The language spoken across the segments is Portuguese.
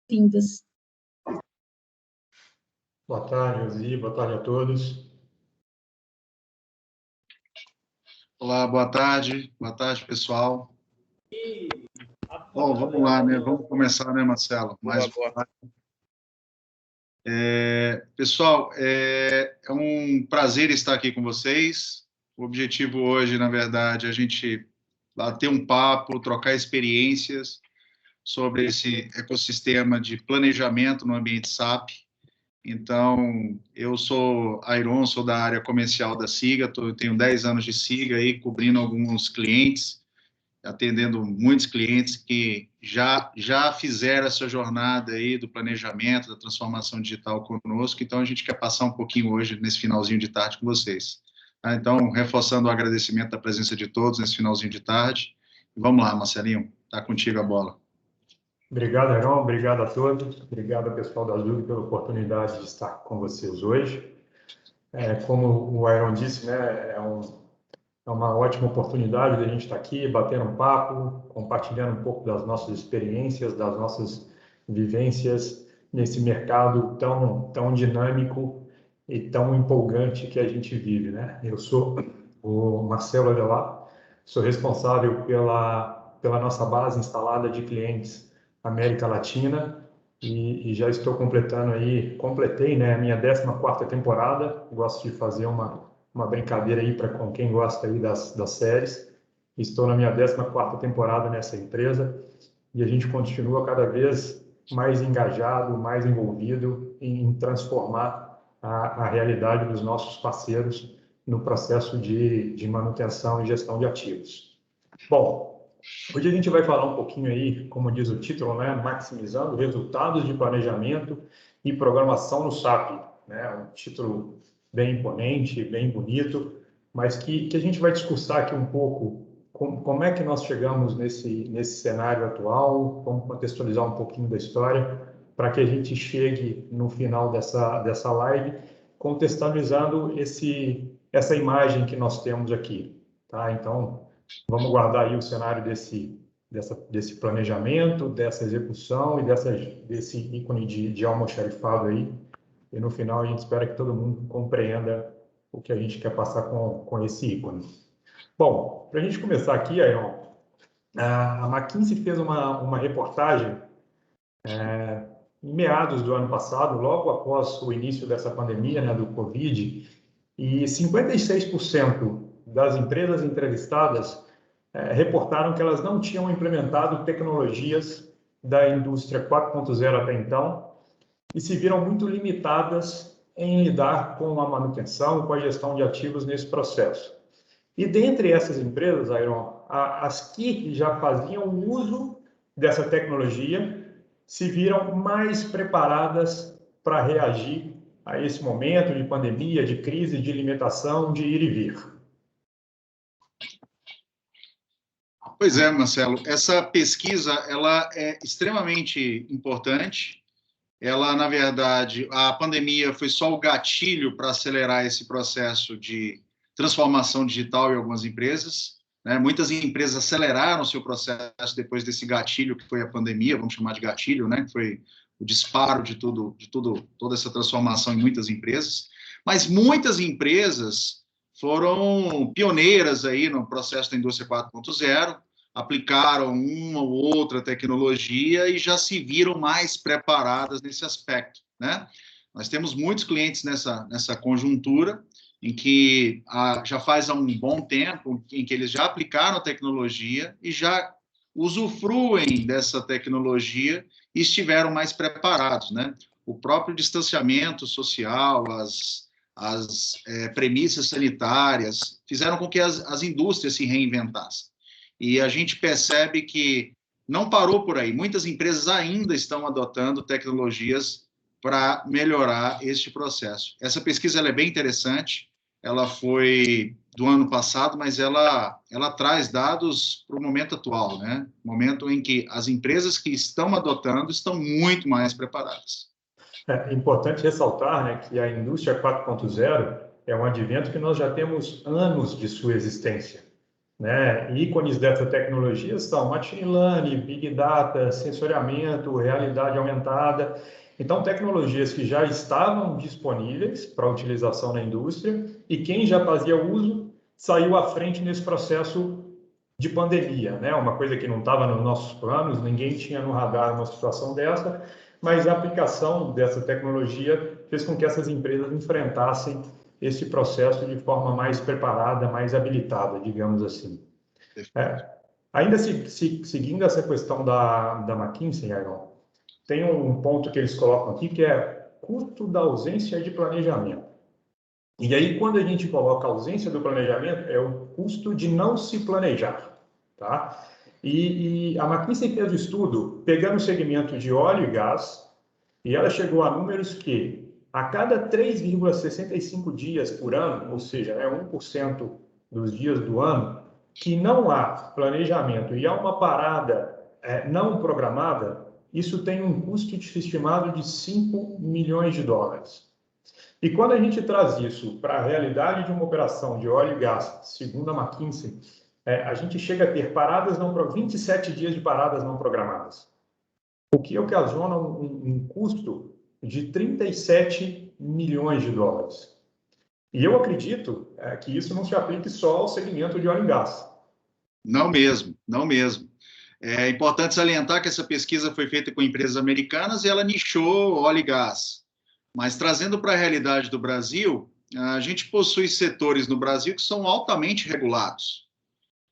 Bem-vindos. Boa tarde, Josi. Boa tarde a todos. Olá, boa tarde, pessoal. Bom, vamos lá, né? Vamos começar, né, Marcelo? Boa. Pessoal, é um prazer estar aqui com vocês. O objetivo hoje, na verdade, é a gente bater um papo, trocar experiências sobre esse ecossistema de planejamento no ambiente SAP. Então, eu sou Airon, sou da área comercial da SIGA, tenho 10 anos de SIGA aí, cobrindo alguns clientes, atendendo muitos clientes que já fizeram essa jornada aí do planejamento, da transformação digital conosco. Então, a gente quer passar um pouquinho hoje, nesse finalzinho de tarde, com vocês. Então, reforçando o agradecimento da presença de todos nesse finalzinho de tarde. Vamos lá, Marcelinho, está contigo a bola. Obrigado, Airon. Obrigado a todos. Obrigado, pessoal da Azul, pela oportunidade de estar com vocês hoje. Como o Airon disse, né, é uma ótima oportunidade de a gente estar aqui, batendo um papo, compartilhando um pouco das nossas experiências, das nossas vivências nesse mercado tão dinâmico e tão empolgante que a gente vive, né? Eu sou o Marcelo Avelar, sou responsável pela nossa base instalada de clientes América Latina e já estou completei, né, a minha 14ª temporada. Gosto de fazer uma brincadeira aí para com quem gosta aí das séries. Estou na minha 14ª temporada nessa empresa e a gente continua cada vez mais engajado, mais envolvido em transformar a realidade dos nossos parceiros no processo de manutenção e gestão de ativos. Bom, hoje a gente vai falar um pouquinho aí, como diz o título, né, maximizando resultados de planejamento e programação no SAP, né, um título bem imponente, bem bonito, mas que a gente vai discursar aqui um pouco como é que nós chegamos nesse cenário atual, vamos contextualizar um pouquinho da história, para que a gente chegue no final dessa live contextualizando essa imagem que nós temos aqui, tá? Então, vamos guardar aí o cenário desse planejamento, dessa execução e desse ícone de almoxarifado aí. E no final a gente espera que todo mundo compreenda o que a gente quer passar com esse ícone. Bom, para a gente começar aqui, Airon, a McKinsey fez uma reportagem em meados do ano passado, logo após o início dessa pandemia, né, do Covid, e 56% das empresas entrevistadas reportaram que elas não tinham implementado tecnologias da indústria 4.0 até então e se viram muito limitadas em lidar com a manutenção, com a gestão de ativos nesse processo. E dentre essas empresas, Airon, as que já faziam uso dessa tecnologia se viram mais preparadas para reagir a esse momento de pandemia, de crise, de limitação, de ir e vir. Pois é, Marcelo, essa pesquisa ela é extremamente importante. Ela, na verdade, a pandemia foi só o gatilho para acelerar esse processo de transformação digital em algumas empresas, né? Muitas empresas aceleraram seu processo depois desse gatilho que foi a pandemia, vamos chamar de gatilho, né? Que foi o disparo de toda essa transformação em muitas empresas. Mas muitas empresas foram pioneiras aí no processo da indústria 4.0, aplicaram uma ou outra tecnologia e já se viram mais preparadas nesse aspecto, né? Nós temos muitos clientes nessa conjuntura em que já faz um bom tempo em que eles já aplicaram a tecnologia e já usufruem dessa tecnologia e estiveram mais preparados, né? O próprio distanciamento social, as premissas sanitárias fizeram com que as indústrias se reinventassem. E a gente percebe que não parou por aí. Muitas empresas ainda estão adotando tecnologias para melhorar este processo. Essa pesquisa ela é bem interessante. Ela foi do ano passado, mas ela traz dados para o momento atual, né? Momento em que as empresas que estão adotando estão muito mais preparadas. É importante ressaltar, né, que a indústria 4.0 é um advento que nós já temos anos de sua existência. né? Ícones dessa tecnologia são machine learning, big data, sensoriamento, realidade aumentada. Então, tecnologias que já estavam disponíveis para utilização na indústria e quem já fazia uso saiu à frente nesse processo de pandemia, né? Uma coisa que não estava nos nossos planos, ninguém tinha no radar uma situação dessa, mas a aplicação dessa tecnologia fez com que essas empresas enfrentassem esse processo de forma mais preparada, mais habilitada, digamos assim. Ainda seguindo essa questão da McKinsey, Aaron, tem um ponto que eles colocam aqui que é custo da ausência de planejamento. E aí, quando a gente coloca a ausência do planejamento, é o custo de não se planejar, tá? E a McKinsey fez o estudo pegando o segmento de óleo e gás, e ela chegou a números que a cada 3,65 dias por ano, ou seja, 1% dos dias do ano, que não há planejamento e há uma parada não programada, isso tem um custo estimado de 5 milhões de dólares. E quando a gente traz isso para a realidade de uma operação de óleo e gás, segundo a McKinsey, a gente chega a ter 27 dias de paradas não programadas, o que ocasiona um custo de 37 milhões de dólares. E eu acredito que isso não se aplique só ao segmento de óleo e gás. Não mesmo, não mesmo. É importante salientar que essa pesquisa foi feita com empresas americanas e ela nichou óleo e gás. Mas trazendo para a realidade do Brasil, a gente possui setores no Brasil que são altamente regulados.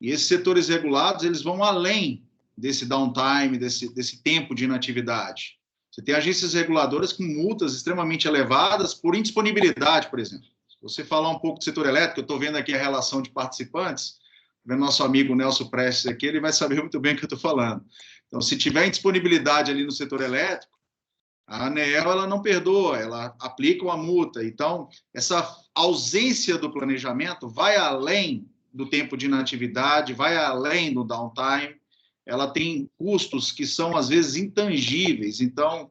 E esses setores regulados, eles vão além desse downtime, desse tempo de inatividade. Você tem agências reguladoras com multas extremamente elevadas por indisponibilidade, por exemplo. Se você falar um pouco do setor elétrico, eu estou vendo aqui a relação de participantes, vendo nosso amigo Nelson Prestes aqui, ele vai saber muito bem o que eu estou falando. Então, se tiver indisponibilidade ali no setor elétrico, a ANEEL ela não perdoa, ela aplica uma multa. Então, essa ausência do planejamento vai além do tempo de inatividade, vai além do downtime, ela tem custos que são, às vezes, intangíveis. Então,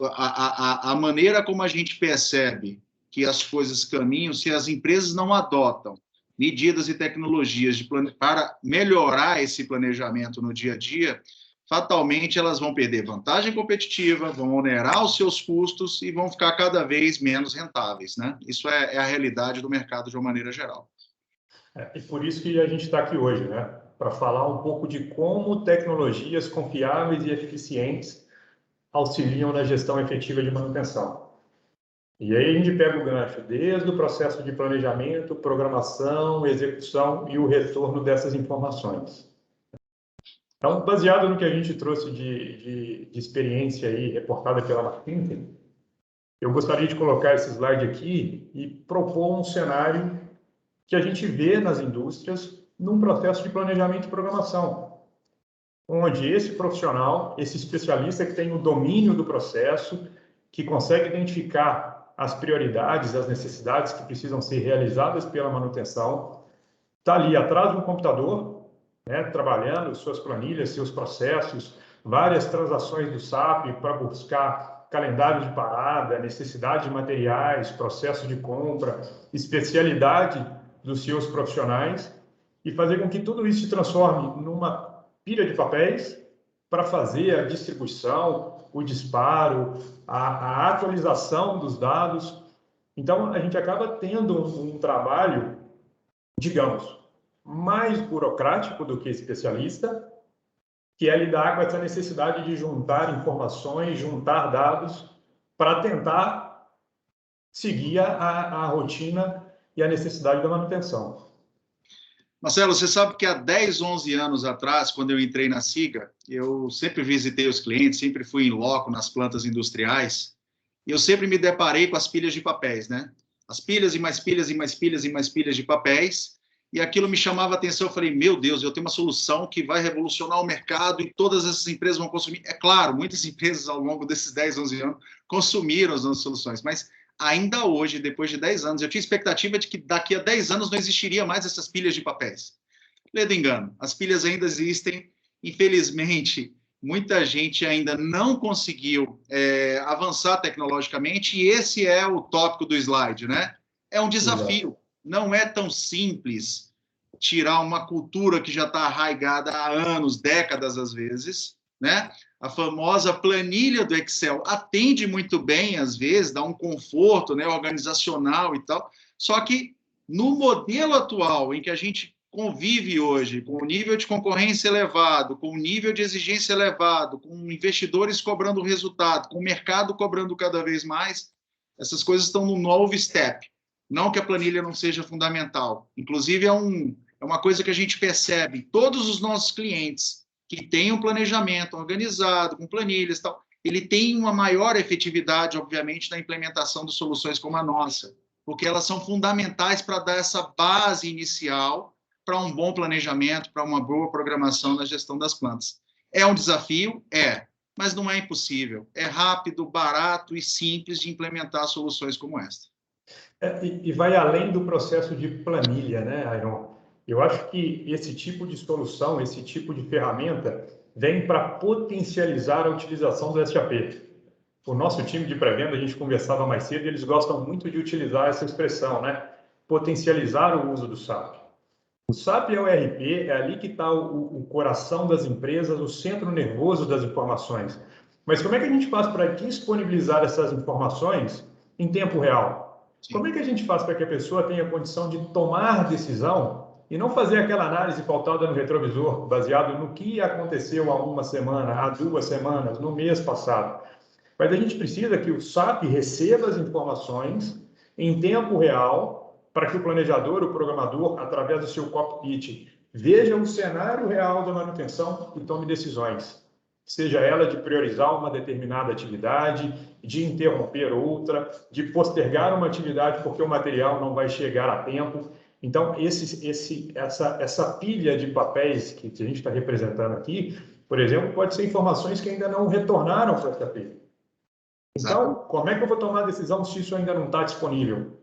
a maneira como a gente percebe que as coisas caminham, se as empresas não adotam medidas e tecnologias para melhorar esse planejamento no dia a dia, fatalmente elas vão perder vantagem competitiva, vão onerar os seus custos e vão ficar cada vez menos rentáveis, né? Isso é a realidade do mercado de uma maneira geral. E por isso que a gente está aqui hoje, né? Para falar um pouco de como tecnologias confiáveis e eficientes auxiliam na gestão efetiva de manutenção. E aí a gente pega o gancho desde o processo de planejamento, programação, execução e o retorno dessas informações. Então, baseado no que a gente trouxe de experiência aí, reportada pela McKinsey, eu gostaria de colocar esse slide aqui e propor um cenário que a gente vê nas indústrias num processo de planejamento e programação, onde esse profissional, esse especialista que tem o domínio do processo, que consegue identificar as prioridades, as necessidades que precisam ser realizadas pela manutenção, está ali atrás do computador, né, trabalhando suas planilhas, seus processos, várias transações do SAP para buscar calendário de parada, necessidade de materiais, processo de compra, especialidade dos seus profissionais e fazer com que tudo isso se transforme numa pilha de papéis para fazer a distribuição, o disparo, a atualização dos dados. Então, a gente acaba tendo um trabalho, digamos, mais burocrático do que especialista, que é lidar com essa necessidade de juntar informações, juntar dados, para tentar seguir a rotina e a necessidade da manutenção. Marcelo, você sabe que há 10, 11 anos atrás, quando eu entrei na SIGA, eu sempre visitei os clientes, sempre fui em loco nas plantas industriais, e eu sempre me deparei com as pilhas de papéis, né? As pilhas e mais pilhas e mais pilhas e mais pilhas de papéis, e aquilo me chamava a atenção. Eu falei, meu Deus, eu tenho uma solução que vai revolucionar o mercado e todas essas empresas vão consumir. É claro, muitas empresas ao longo desses 10, 11 anos consumiram as nossas soluções, mas ainda hoje, depois de 10 anos, eu tinha expectativa de que daqui a 10 anos não existiria mais essas pilhas de papéis. Ledo engano, as pilhas ainda existem. Infelizmente, muita gente ainda não conseguiu avançar tecnologicamente, e esse é o tópico do slide, né? É um desafio, não é tão simples tirar uma cultura que já está arraigada há anos, décadas às vezes, né? A famosa planilha do Excel atende muito bem, às vezes, dá um conforto, né, organizacional e tal, só que no modelo atual, em que a gente convive hoje, com o nível de concorrência elevado, com o nível de exigência elevado, com investidores cobrando resultado, com o mercado cobrando cada vez mais, essas coisas estão no novo step. Não que a planilha não seja fundamental. Inclusive, é uma coisa que a gente percebe, todos os nossos clientes que têm um planejamento organizado, com planilhas e tal, ele tem uma maior efetividade, obviamente, na implementação de soluções como a nossa, porque elas são fundamentais para dar essa base inicial para um bom planejamento, para uma boa programação na gestão das plantas. É um desafio? É, mas não é impossível. É rápido, barato e simples de implementar soluções como esta. E vai além do processo de planilha, né, Airon? Eu acho que esse tipo de solução, esse tipo de ferramenta, vem para potencializar a utilização do SAP. O nosso time de pré-venda, a gente conversava mais cedo, e eles gostam muito de utilizar essa expressão, né? Potencializar o uso do SAP. O SAP é o ERP, é ali que está o coração das empresas, o centro nervoso das informações. Mas como é que a gente faz para disponibilizar essas informações em tempo real? Como é que a gente faz para que a pessoa tenha condição de tomar decisão e não fazer aquela análise pautada no retrovisor, baseado no que aconteceu há uma semana, há 2 semanas, no mês passado? Mas a gente precisa que o SAP receba as informações em tempo real para que o planejador, o programador, através do seu cockpit, veja o cenário real da manutenção e tome decisões. Seja ela de priorizar uma determinada atividade, de interromper outra, de postergar uma atividade porque o material não vai chegar a tempo. Então, essa pilha de papéis que a gente está representando aqui, por exemplo, pode ser informações que ainda não retornaram para essa pilha. Então, como é que eu vou tomar a decisão se isso ainda não está disponível?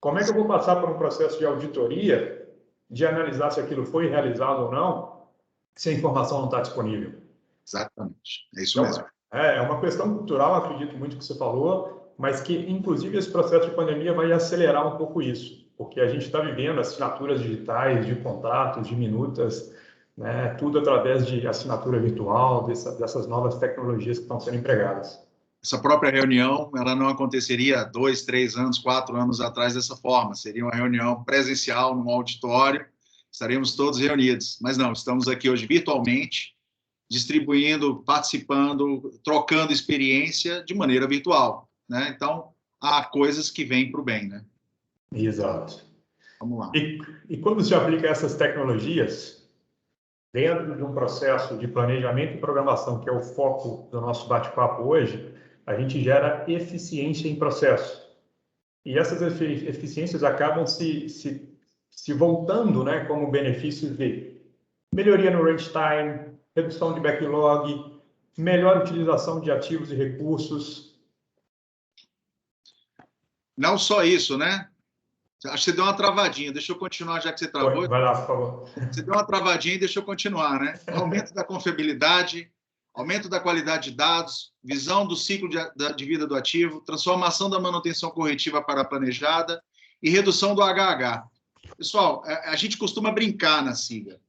Como é que eu vou passar por um processo de auditoria, de analisar se aquilo foi realizado ou não, se a informação não está disponível? Exatamente, é isso Então, mesmo. é uma questão cultural, acredito muito que você falou, mas que, inclusive, esse processo de pandemia vai acelerar um pouco isso, porque a gente está vivendo assinaturas digitais, de contratos, de minutas, né, tudo através de assinatura virtual, dessas novas tecnologias que estão sendo empregadas. Essa própria reunião, ela não aconteceria 2, 3 anos, 4 anos atrás dessa forma. Seria uma reunião presencial num auditório, estaríamos todos reunidos. Mas não, estamos aqui hoje virtualmente, distribuindo, participando, trocando experiência de maneira virtual, né? Então, há coisas que vêm para o bem, né? Exato. Vamos lá. E quando se aplica essas tecnologias dentro de um processo de planejamento e programação, que é o foco do nosso bate-papo hoje, a gente gera eficiência em processo. E essas eficiências acabam se voltando, né, como benefícios de melhoria no range time, redução de backlog, melhor utilização de ativos e recursos. Não só isso, né? Acho que você deu uma travadinha. Deixa eu continuar, já que você travou. Vai lá, por favor. Você deu uma travadinha e deixa eu continuar, né? Aumento da confiabilidade, aumento da qualidade de dados, visão do ciclo de vida do ativo, transformação da manutenção corretiva para a planejada e redução do HH. Pessoal, a gente costuma brincar na SIGA.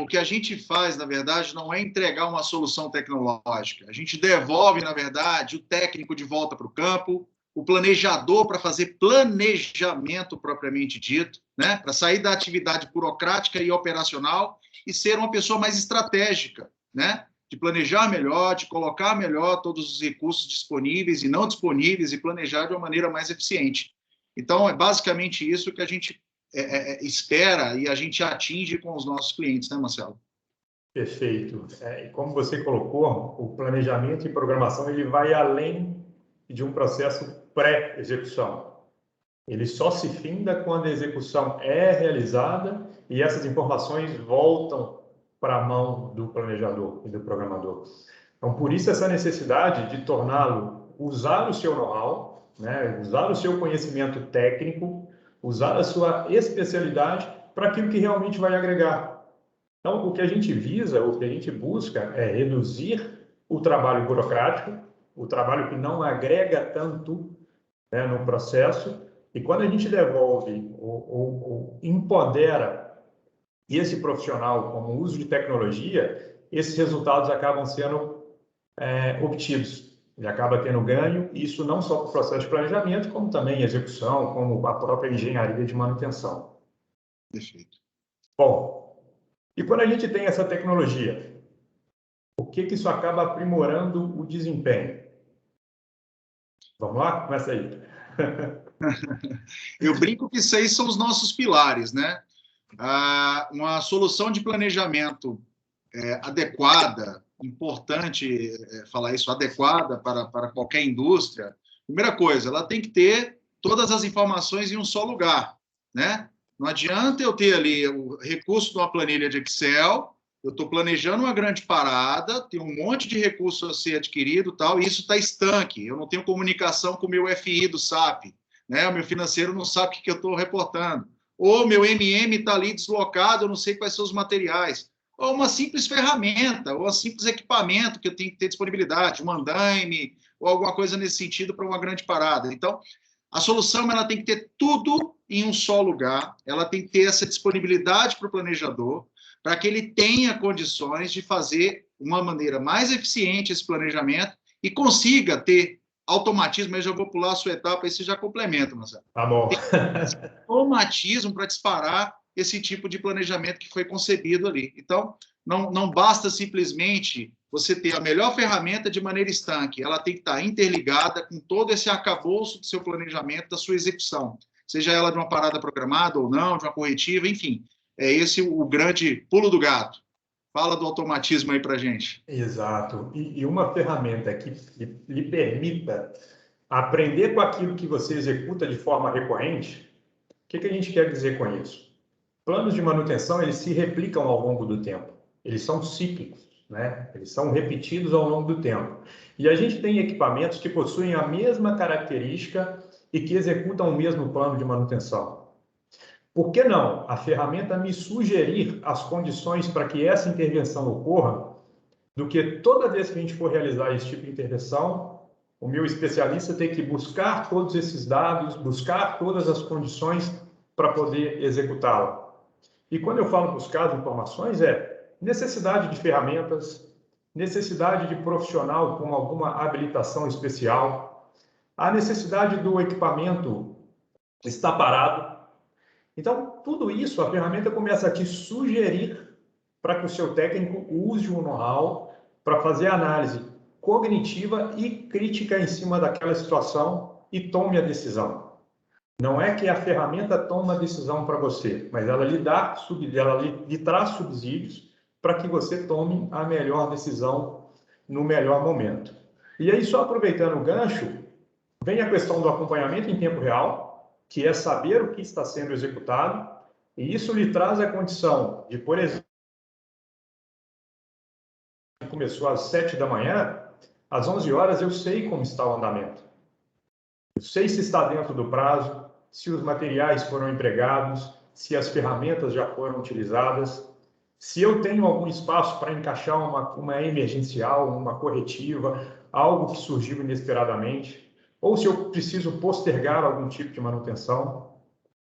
O que a gente faz, na verdade, não é entregar uma solução tecnológica. A gente devolve, na verdade, o técnico de volta para o campo, o planejador para fazer planejamento propriamente dito, né? Para sair da atividade burocrática e operacional e ser uma pessoa mais estratégica, né? De planejar melhor, de colocar melhor todos os recursos disponíveis e não disponíveis e planejar de uma maneira mais eficiente. Então, é basicamente isso que a gente espera e a gente atinge com os nossos clientes, né, Marcelo? Perfeito. E como você colocou, o planejamento e programação ele vai além de um processo pré-execução. Ele só se finda quando a execução é realizada e essas informações voltam para a mão do planejador e do programador. Então, por isso essa necessidade de torná-lo usar o seu know-how, né, usar o seu conhecimento técnico, usar a sua especialidade para aquilo que realmente vai agregar. Então, o que a gente visa, o que a gente busca é reduzir o trabalho burocrático, o trabalho que não agrega tanto, né, no processo, e quando a gente devolve ou empodera e esse profissional com o uso de tecnologia, esses resultados acabam sendo obtidos. Ele acaba tendo ganho, e isso não só para o processo de planejamento, como também execução, como a própria engenharia de manutenção. Perfeito. Bom, e quando a gente tem essa tecnologia, o que isso acaba aprimorando o desempenho? Vamos lá? Começa aí. Eu brinco que isso aí são os nossos pilares, né? Uma solução de planejamento adequada, importante falar isso, adequada para qualquer indústria. Primeira coisa, ela tem que ter todas as informações em um só lugar, né? Não adianta eu ter ali o recurso de uma planilha de Excel, eu estou planejando uma grande parada, tem um monte de recurso a ser adquirido, tal, e isso está estanque. Eu não tenho comunicação com o meu FI do SAP, né? O meu financeiro não sabe o que eu estou reportando. Ou meu MM está ali deslocado, eu não sei quais são os materiais. Ou uma simples ferramenta, ou um simples equipamento que eu tenho que ter disponibilidade, um andaime, ou alguma coisa nesse sentido para uma grande parada. Então, a solução ela tem que ter tudo em um só lugar, ela tem que ter essa disponibilidade para o planejador, para que ele tenha condições de fazer uma maneira mais eficiente esse planejamento e consiga ter automatismo. Eu já vou pular a sua etapa e você já complementa, Marcelo. Tá bom. Automatismo para disparar esse tipo de planejamento que foi concebido ali. Então, não basta simplesmente você ter a melhor ferramenta de maneira estanque, ela tem que estar interligada com todo esse arcabouço do seu planejamento, da sua execução, seja ela de uma parada programada ou não, de uma corretiva, enfim. É esse o grande pulo do gato. Fala do automatismo aí para a gente. Exato. E uma ferramenta que lhe permita aprender com aquilo que você executa de forma recorrente, o que a gente quer dizer com isso? Planos de manutenção, eles se replicam ao longo do tempo. Eles são cíclicos, né? Eles são repetidos ao longo do tempo. E a gente tem equipamentos que possuem a mesma característica e que executam o mesmo plano de manutenção. Por que não a ferramenta me sugerir as condições para que essa intervenção ocorra, do que toda vez que a gente for realizar esse tipo de intervenção, o meu especialista tem que buscar todos esses dados, buscar todas as condições para poder executá-la. E quando eu falo buscar as informações, necessidade de ferramentas, necessidade de profissional com alguma habilitação especial, a necessidade do equipamento estar parado. Então, tudo isso, a ferramenta começa a te sugerir para que o seu técnico use o know-how para fazer a análise cognitiva e crítica em cima daquela situação e tome a decisão. Não é que a ferramenta toma a decisão para você, mas ela lhe traz subsídios para que você tome a melhor decisão no melhor momento. E aí, só aproveitando o gancho, vem a questão do acompanhamento em tempo real, que é saber o que está sendo executado, e isso lhe traz a condição de, por exemplo, começou às 7 da manhã, às 11 horas eu sei como está o andamento. Eu sei se está dentro do prazo, se os materiais foram empregados, se as ferramentas já foram utilizadas, se eu tenho algum espaço para encaixar uma emergencial, uma corretiva, algo que surgiu inesperadamente, ou se eu preciso postergar algum tipo de manutenção.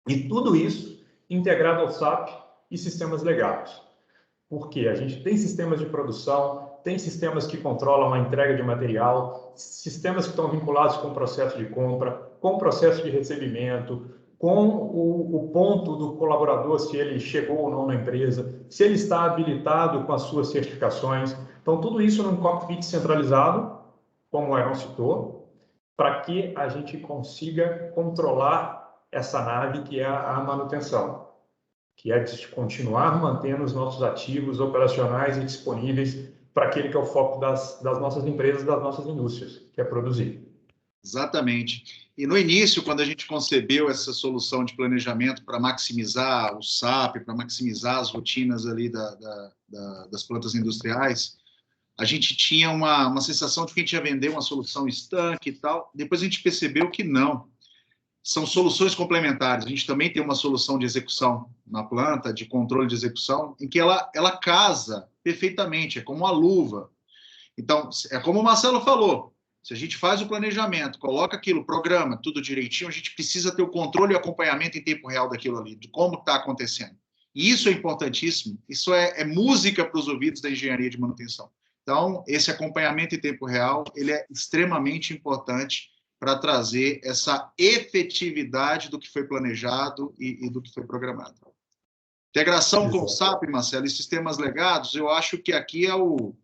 E tudo isso integrado ao SAP e sistemas legados. Porque a gente tem sistemas de produção, tem sistemas que controlam a entrega de material, sistemas que estão vinculados com o processo de compra, com o processo de recebimento, com o ponto do colaborador, se ele chegou ou não na empresa, se ele está habilitado com as suas certificações. Então, tudo isso num cockpit centralizado, como o Aaron citou, para que a gente consiga controlar essa nave que é a manutenção, que é de continuar mantendo os nossos ativos operacionais e disponíveis para aquele que é o foco das nossas empresas, das nossas indústrias, que é produzir. Exatamente. E no início, quando a gente concebeu essa solução de planejamento para maximizar o SAP, para maximizar as rotinas ali das plantas industriais, a gente tinha uma sensação de que a gente ia vender uma solução estanque e tal. Depois a gente percebeu que não. São soluções complementares. A gente também tem uma solução de execução na planta, de controle de execução, em que ela casa perfeitamente, é como uma luva. Então, é como o Marcelo falou, se a gente faz o planejamento, coloca aquilo, programa, tudo direitinho, a gente precisa ter o controle e acompanhamento em tempo real daquilo ali, de como está acontecendo. E isso é importantíssimo, isso é música para os ouvidos da engenharia de manutenção. Então, esse acompanhamento em tempo real, ele é extremamente importante para trazer essa efetividade do que foi planejado e do que foi programado. Integração com o SAP, Marcelo, e sistemas legados, eu acho que aqui é o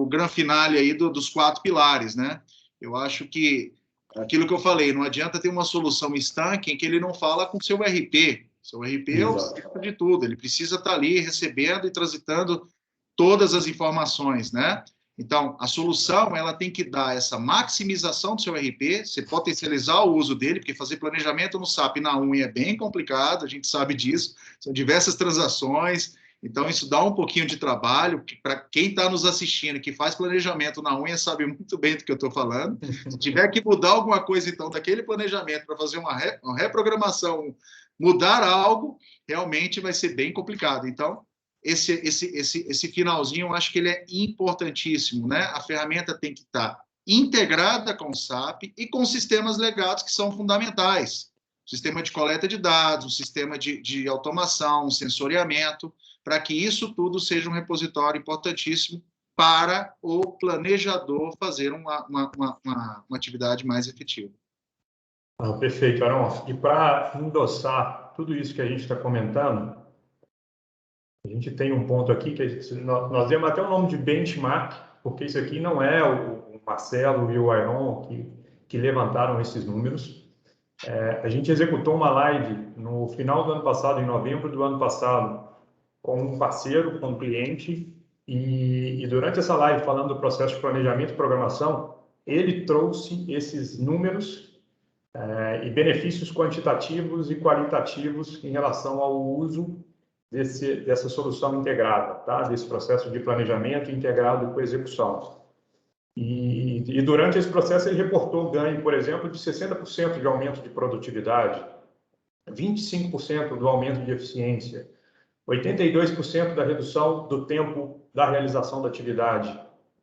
grande finale aí dos 4 pilares, né? Eu acho que aquilo que eu falei, não adianta ter uma solução estanque em que ele não fala com o seu RP. Seu RP é o centro de tudo, ele precisa estar ali recebendo e transitando todas as informações, né? Então, a solução, ela tem que dar essa maximização do seu RP, você potencializar o uso dele, porque fazer planejamento no SAP na unha é bem complicado, a gente sabe disso, são diversas transações, então isso dá um pouquinho de trabalho, para quem está nos assistindo, que faz planejamento na unha, sabe muito bem do que eu estou falando. Se tiver que mudar alguma coisa, então, daquele planejamento para fazer uma reprogramação, mudar algo, realmente vai ser bem complicado. Então, esse finalzinho, eu acho que ele é importantíssimo, né? A ferramenta tem que estar integrada com o SAP e com sistemas legados que são fundamentais. Sistema de coleta de dados, um sistema de automação, um sensoriamento, para que isso tudo seja um repositório importantíssimo para o planejador fazer uma atividade mais efetiva. Perfeito, Aron. E para endossar tudo isso que a gente está comentando, a gente tem um ponto aqui que nós demos até o nome de benchmark, porque isso aqui não é o Marcelo e o Aron que levantaram esses números. A gente executou uma live no final do ano passado, em novembro do ano passado, com um parceiro, com um cliente, e durante essa live, falando do processo de planejamento e programação, ele trouxe esses números e benefícios quantitativos e qualitativos em relação ao uso dessa solução integrada, tá? Desse processo de planejamento integrado com execução. E durante esse processo ele reportou ganho, por exemplo, de 60% de aumento de produtividade, 25% do aumento de eficiência, 82% da redução do tempo da realização da atividade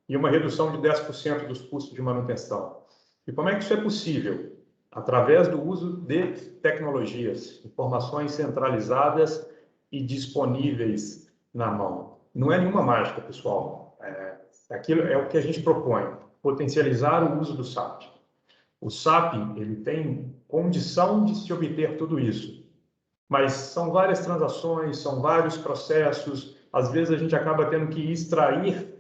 e uma redução de 10% dos custos de manutenção. E como é que isso é possível? Através do uso de tecnologias, informações centralizadas e disponíveis na mão. Não é nenhuma mágica, pessoal. Aquilo é o que a gente propõe, potencializar o uso do SAP. O SAP, ele tem condição de se obter tudo isso, mas são várias transações, são vários processos, às vezes a gente acaba tendo que extrair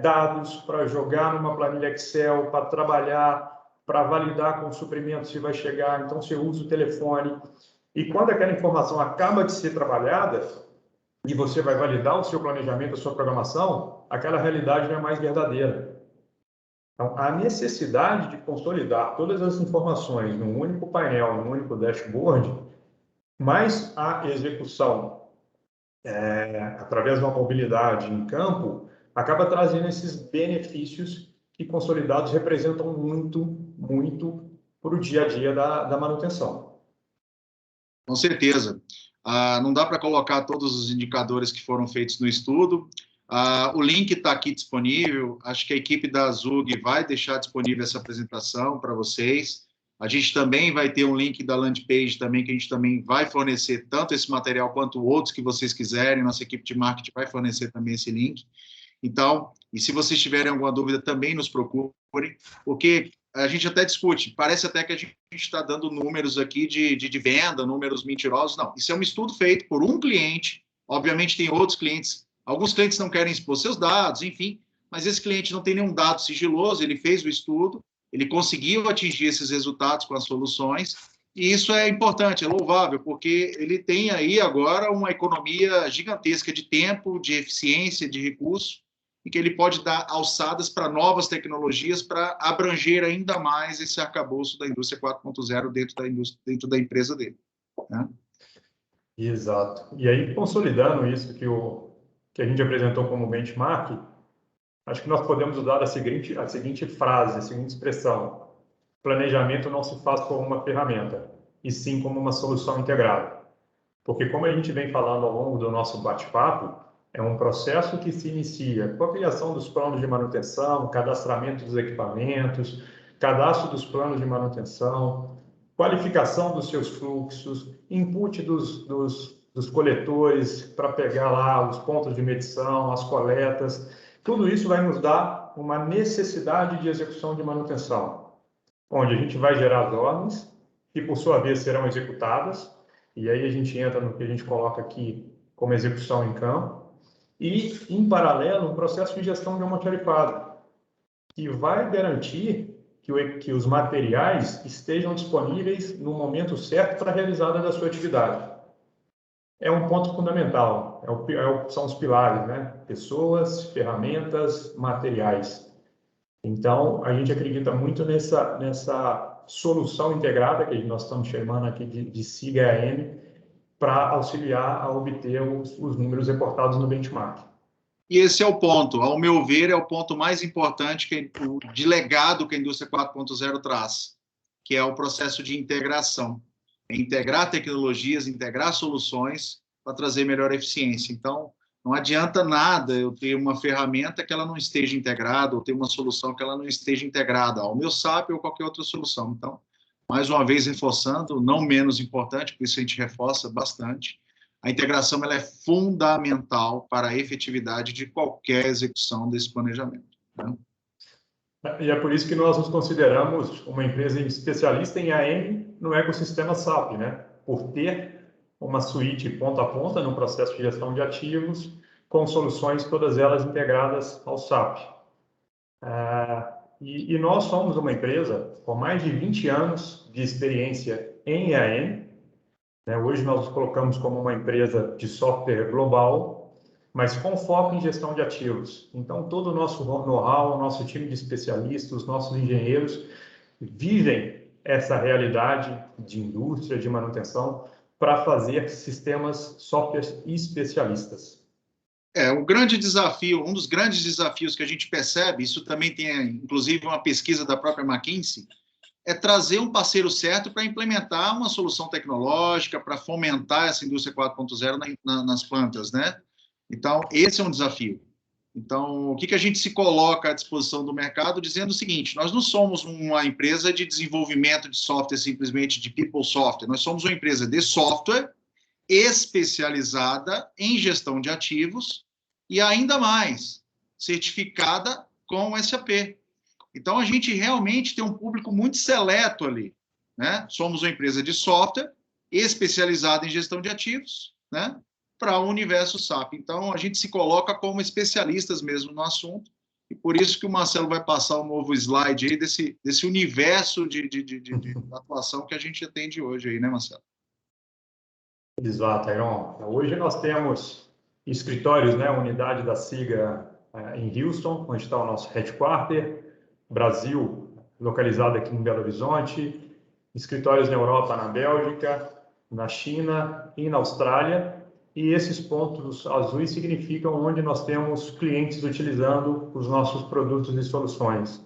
dados para jogar numa planilha Excel, para trabalhar, para validar com o suprimento se vai chegar, então você usa o telefone. E quando aquela informação acaba de ser trabalhada e você vai validar o seu planejamento, a sua programação, aquela realidade não é mais verdadeira. Então, a necessidade de consolidar todas as informações num único painel, num único dashboard, mais a execução através de uma mobilidade em campo, acaba trazendo esses benefícios que consolidados representam muito, muito para o dia a dia da manutenção. Com certeza. Não dá para colocar todos os indicadores que foram feitos no estudo. O link está aqui disponível. Acho que a equipe da Zug vai deixar disponível essa apresentação para vocês. A gente também vai ter um link da landing page também, que a gente também vai fornecer tanto esse material quanto outros que vocês quiserem. Nossa equipe de marketing vai fornecer também esse link. Então, e se vocês tiverem alguma dúvida, também nos procurem, porque a gente até discute, parece até que a gente está dando números aqui de venda, números mentirosos. Não, isso é um estudo feito por um cliente, obviamente tem outros clientes, alguns clientes não querem expor seus dados, enfim, mas esse cliente não tem nenhum dado sigiloso, ele fez o estudo, ele conseguiu atingir esses resultados com as soluções, e isso é importante, é louvável, porque ele tem aí agora uma economia gigantesca de tempo, de eficiência, de recurso, e que ele pode dar alçadas para novas tecnologias para abranger ainda mais esse arcabouço da indústria 4.0 dentro da empresa dele. Né? Exato. E aí, consolidando isso que a gente apresentou como benchmark, acho que nós podemos usar a seguinte frase, a seguinte expressão: planejamento não se faz como uma ferramenta, e sim como uma solução integrada. Porque, como a gente vem falando ao longo do nosso bate-papo, é um processo que se inicia com a criação dos planos de manutenção, cadastramento dos equipamentos, cadastro dos planos de manutenção, qualificação dos seus fluxos, input dos dos coletores, para pegar lá os pontos de medição, as coletas. Tudo isso vai nos dar uma necessidade de execução de manutenção, onde a gente vai gerar as ordens, que por sua vez serão executadas, e aí a gente entra no que a gente coloca aqui como execução em campo, e, em paralelo, um processo de gestão de almoxarifado, que vai garantir que os materiais estejam disponíveis no momento certo para a realizada da sua atividade. É um ponto fundamental, são os pilares, né? Pessoas, ferramentas, materiais. Então, a gente acredita muito nessa solução integrada, que nós estamos chamando aqui de SIGA-AM, para auxiliar a obter os números reportados no benchmark. E esse é o ponto, ao meu ver, é o ponto mais importante de legado que a indústria 4.0 traz, que é o processo de integração. É integrar tecnologias, integrar soluções para trazer melhor eficiência. Então, não adianta nada eu ter uma ferramenta que ela não esteja integrada, ou ter uma solução que ela não esteja integrada ao meu SAP ou qualquer outra solução. Então, mais uma vez, reforçando, não menos importante, por isso a gente reforça bastante, a integração ela é fundamental para a efetividade de qualquer execução desse planejamento, né? E é por isso que nós nos consideramos uma empresa especialista em AM no ecossistema SAP, né? Por ter uma suíte ponta a ponta no processo de gestão de ativos, com soluções todas elas integradas ao SAP. E nós somos uma empresa com mais de 20 anos de experiência em AM, né? Hoje nós nos colocamos como uma empresa de software global, mas com foco em gestão de ativos. Então, todo o nosso know-how, o nosso time de especialistas, os nossos engenheiros vivem essa realidade de indústria, de manutenção, para fazer sistemas softwares especialistas. O grande desafio, um dos grandes desafios que a gente percebe, isso também tem, inclusive, uma pesquisa da própria McKinsey, é trazer um parceiro certo para implementar uma solução tecnológica, para fomentar essa indústria 4.0 nas plantas, né? Então, esse é um desafio. Então, o que a gente se coloca à disposição do mercado dizendo o seguinte, nós não somos uma empresa de desenvolvimento de software simplesmente de people software, nós somos uma empresa de software especializada em gestão de ativos e ainda mais certificada com o SAP. Então, a gente realmente tem um público muito seleto ali, né? Somos uma empresa de software especializada em gestão de ativos, né? Para o universo SAP. Então, a gente se coloca como especialistas mesmo no assunto, e por isso que o Marcelo vai passar um novo slide aí desse universo de atuação que a gente atende hoje aí, né, Marcelo? Exato, Iron. Hoje nós temos escritórios, né, unidade da SIGA em Houston, onde está o nosso headquarter, Brasil, localizado aqui em Belo Horizonte, escritórios na Europa, na Bélgica, na China e na Austrália, e esses pontos azuis significam onde nós temos clientes utilizando os nossos produtos e soluções,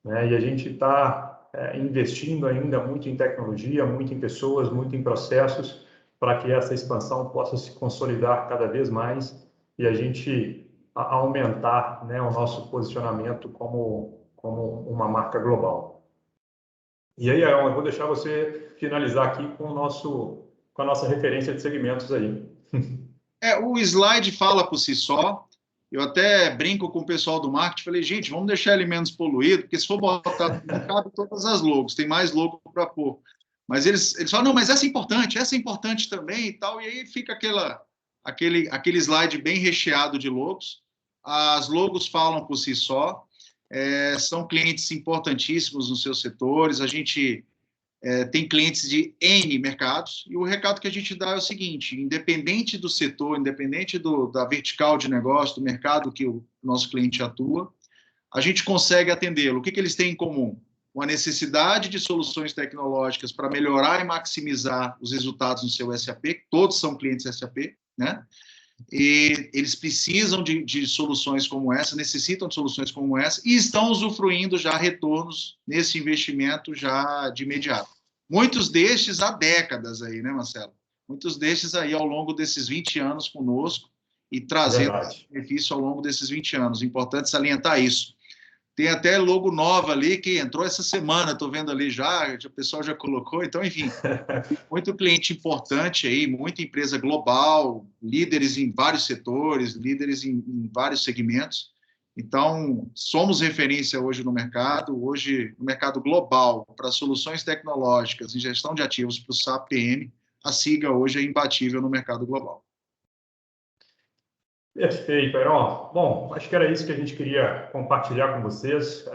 né? E a gente está investindo ainda muito em tecnologia, muito em pessoas, muito em processos, para que essa expansão possa se consolidar cada vez mais e a gente aumentar, né, o nosso posicionamento como uma marca global. E aí, Aaron, eu vou deixar você finalizar aqui com a nossa referência de segmentos aí. O slide fala por si só. Eu até brinco com o pessoal do marketing, falei, gente, vamos deixar ele menos poluído, porque se for botar, não cabe todas as logos, tem mais logo para pôr. Mas eles falam, não, mas essa é importante também e tal, e aí fica aquele slide bem recheado de logos. As logos falam por si só, são clientes importantíssimos nos seus setores, a gente tem clientes de N mercados, e o recado que a gente dá é o seguinte, independente do setor, independente da vertical de negócio, do mercado que o nosso cliente atua, a gente consegue atendê-lo. O que eles têm em comum? Uma necessidade de soluções tecnológicas para melhorar e maximizar os resultados no seu SAP, todos são clientes SAP, né? E eles precisam de soluções como essa, necessitam de soluções como essa, e estão usufruindo já retornos nesse investimento já de imediato. Muitos destes há décadas aí, né, Marcelo? Muitos destes aí ao longo desses 20 anos conosco e trazendo benefício ao longo desses 20 anos. Importante salientar isso. Tem até logo nova ali que entrou essa semana, estou vendo ali já, o pessoal já colocou. Então, enfim, muito cliente importante aí, muita empresa global, líderes em vários setores, líderes em vários segmentos. Então, somos referência hoje no mercado global, para soluções tecnológicas em gestão de ativos para o SAP PM, a SIGA hoje é imbatível no mercado global. Perfeito, Heron. Bom, acho que era isso que a gente queria compartilhar com vocês.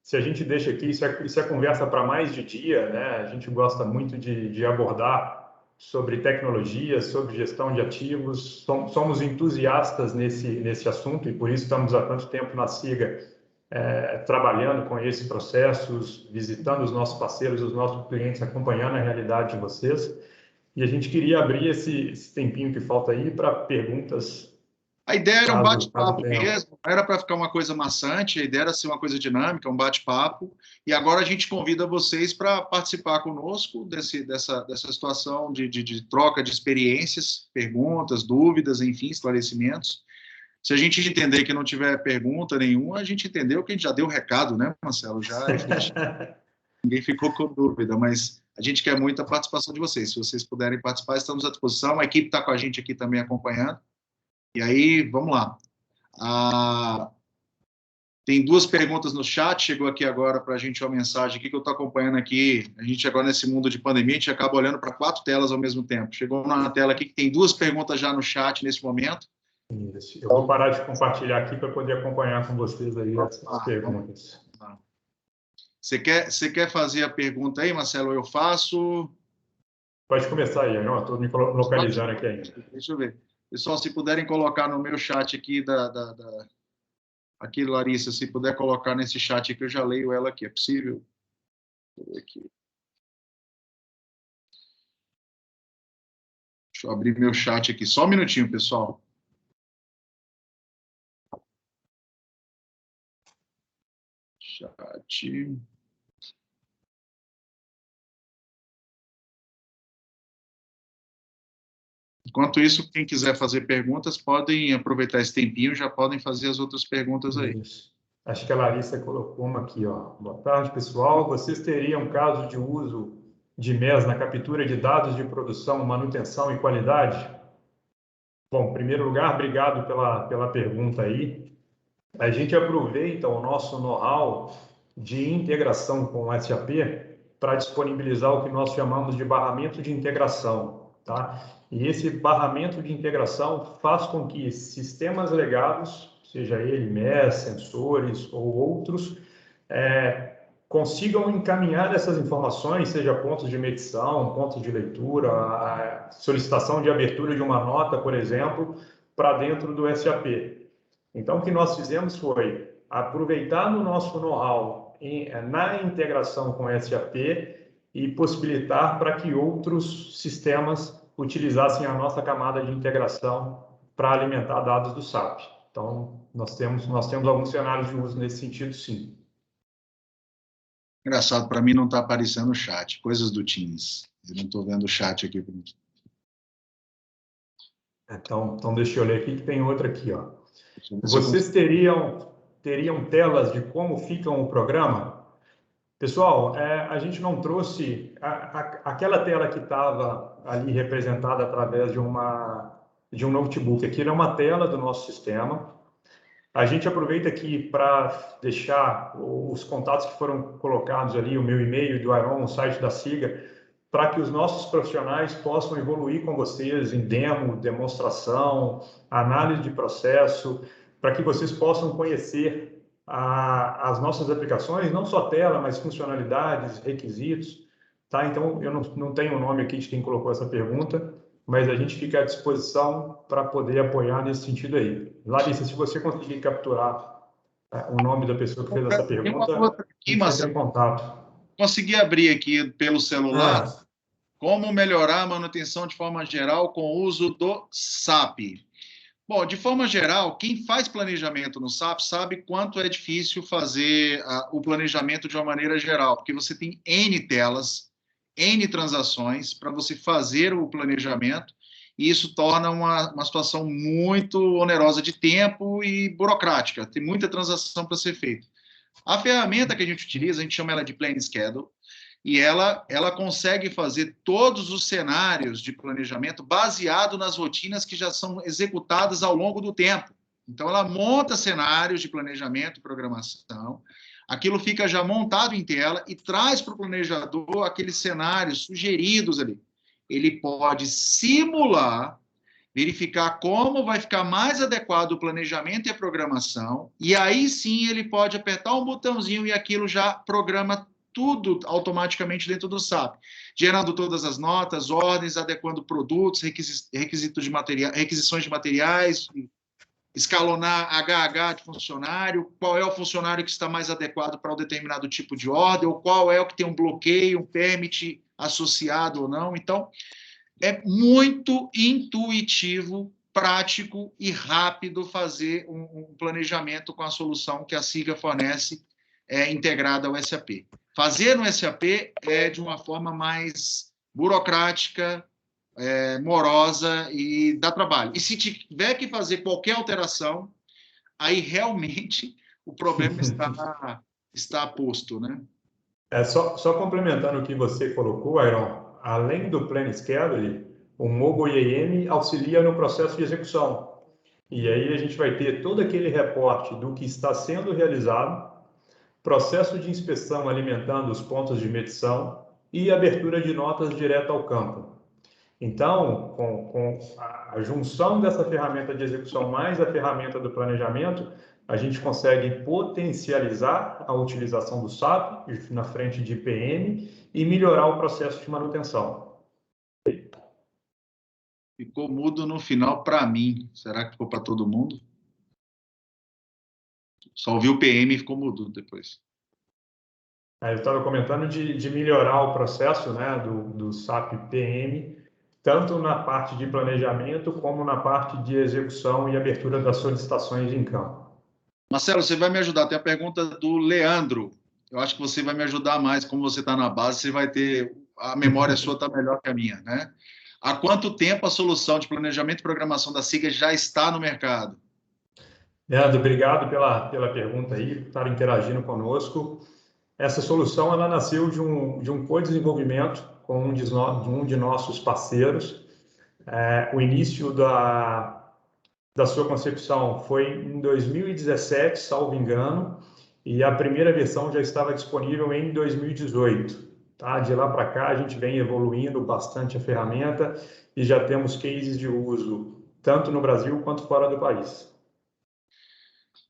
Se a gente deixa aqui, isso é conversa para mais de dia, né? A gente gosta muito de abordar sobre tecnologia, sobre gestão de ativos. Somos entusiastas nesse assunto e por isso estamos há tanto tempo na SIGA trabalhando com esses processos, visitando os nossos parceiros, os nossos clientes, acompanhando a realidade de vocês. E a gente queria abrir esse tempinho que falta aí para perguntas. A ideia era um bate-papo tenham. mesmo, não era para ficar uma coisa maçante, a ideia era ser uma coisa dinâmica, um bate-papo, e agora a gente convida vocês para participar conosco dessa situação de troca de experiências, perguntas, dúvidas, enfim, esclarecimentos. Se a gente entender que não tiver pergunta nenhuma, a gente entendeu que a gente já deu o recado, né, Marcelo? Já ninguém ficou com dúvida, mas a gente quer muito a participação de vocês. Se vocês puderem participar, estamos à disposição. A equipe está com a gente aqui também acompanhando. E aí, vamos lá. Tem 2 perguntas no chat, chegou aqui agora para a gente uma mensagem aqui que eu estou acompanhando aqui. A gente agora nesse mundo de pandemia, a gente acaba olhando para 4 telas ao mesmo tempo. Chegou na tela aqui que tem 2 perguntas já no chat nesse momento. Isso. Eu vou parar de compartilhar aqui para poder acompanhar com vocês aí as perguntas. Você quer fazer a pergunta aí, Marcelo? Eu faço. Pode começar aí, não? Estou me localizando aqui ainda. Deixa eu ver. Pessoal, se puderem colocar no meu chat aqui aqui, Larissa, se puder colocar nesse chat aqui, eu já leio ela aqui. É possível? Deixa eu ver aqui. Deixa eu abrir meu chat aqui. Só um minutinho, pessoal. Chat. Enquanto isso, quem quiser fazer perguntas, podem aproveitar esse tempinho, já podem fazer as outras perguntas aí. Isso. Acho que a Larissa colocou uma aqui, ó. Boa tarde, pessoal. Vocês teriam caso de uso de MES na captura de dados de produção, manutenção e qualidade? Bom, em primeiro lugar, obrigado pela pergunta aí. A gente aproveita o nosso know-how de integração com o SAP para disponibilizar o que nós chamamos de barramento de integração, tá? E esse barramento de integração faz com que sistemas legados, seja ele MES, sensores ou outros, consigam encaminhar essas informações, seja pontos de medição, pontos de leitura, a solicitação de abertura de uma nota, por exemplo, para dentro do SAP. Então, o que nós fizemos foi aproveitar o nosso know-how na integração com o SAP e possibilitar para que outros sistemas utilizassem a nossa camada de integração para alimentar dados do SAP. Então, nós temos alguns cenários de uso nesse sentido, sim. Engraçado, para mim não está aparecendo o chat. Coisas do Teams. Eu não estou vendo o chat aqui. Então, deixa eu ler aqui, que tem outra aqui, ó. Vocês teriam telas de como fica o programa? Pessoal, a gente não trouxe aquela tela que estava ali representada através de um notebook. Aqui é uma tela do nosso sistema. A gente aproveita aqui para deixar os contatos que foram colocados ali, o meu e-mail do Heron, o site da SIGA, para que os nossos profissionais possam evoluir com vocês em demo, demonstração, análise de processo, para que vocês possam conhecer as nossas aplicações, não só tela, mas funcionalidades, requisitos. Tá? Então, eu não tenho o nome aqui de quem colocou essa pergunta, mas a gente fica à disposição para poder apoiar nesse sentido aí. Larissa, se você conseguir capturar o nome da pessoa que fez essa pergunta, entre em contato. Consegui abrir aqui pelo celular. Como melhorar a manutenção de forma geral com o uso do SAP? Bom, de forma geral, quem faz planejamento no SAP sabe quanto é difícil fazer o planejamento de uma maneira geral, porque você tem N telas, N transações para você fazer o planejamento, e isso torna uma situação muito onerosa de tempo e burocrática. Tem muita transação para ser feita. A ferramenta que a gente utiliza, a gente chama ela de Plan Schedule, e ela consegue fazer todos os cenários de planejamento baseado nas rotinas que já são executadas ao longo do tempo. Então, ela monta cenários de planejamento e programação, aquilo fica já montado em tela e traz para o planejador aqueles cenários sugeridos ali. Ele pode simular, verificar como vai ficar mais adequado o planejamento e a programação, e aí sim ele pode apertar um botãozinho e aquilo já programa tudo automaticamente dentro do SAP, gerando todas as notas, ordens, adequando produtos, requisitos de material, requisições de materiais, escalonar HH de funcionário, qual é o funcionário que está mais adequado para um determinado tipo de ordem, ou qual é o que tem um bloqueio, um permit associado ou não. Então, é muito intuitivo, prático e rápido fazer um planejamento com a solução que a SIGA fornece, integrada ao SAP. Fazer no SAP é de uma forma mais burocrática, morosa e dá trabalho. E se tiver que fazer qualquer alteração, aí realmente o problema está posto, né? Só complementando o que você colocou, Iron, além do Plan Schedule, o Mobile IAM auxilia no processo de execução. E aí a gente vai ter todo aquele reporte do que está sendo realizado, processo de inspeção alimentando os pontos de medição e abertura de notas direto ao campo. Então, com a junção dessa ferramenta de execução mais a ferramenta do planejamento, a gente consegue potencializar a utilização do SAP na frente de PM e melhorar o processo de manutenção. Ficou mudo no final para mim. Será que ficou para todo mundo? Só ouviu o PM e ficou mudo depois. Eu estava comentando de melhorar o processo, né, do SAP PM, tanto na parte de planejamento como na parte de execução e abertura das solicitações em campo. Marcelo, você vai me ajudar. Tem a pergunta do Leandro. Eu acho que você vai me ajudar mais. Como você está na base, você vai ter... A memória sua está melhor que a minha, né? Há quanto tempo a solução de planejamento e programação da SIGA já está no mercado? Leandro, obrigado pela pergunta aí, por estar interagindo conosco. Essa solução ela nasceu de um co-desenvolvimento com um de nossos parceiros. O início da sua concepção foi em 2017, salvo engano, e a primeira versão já estava disponível em 2018. Tá? De lá para cá, a gente vem evoluindo bastante a ferramenta e já temos cases de uso, tanto no Brasil quanto fora do país.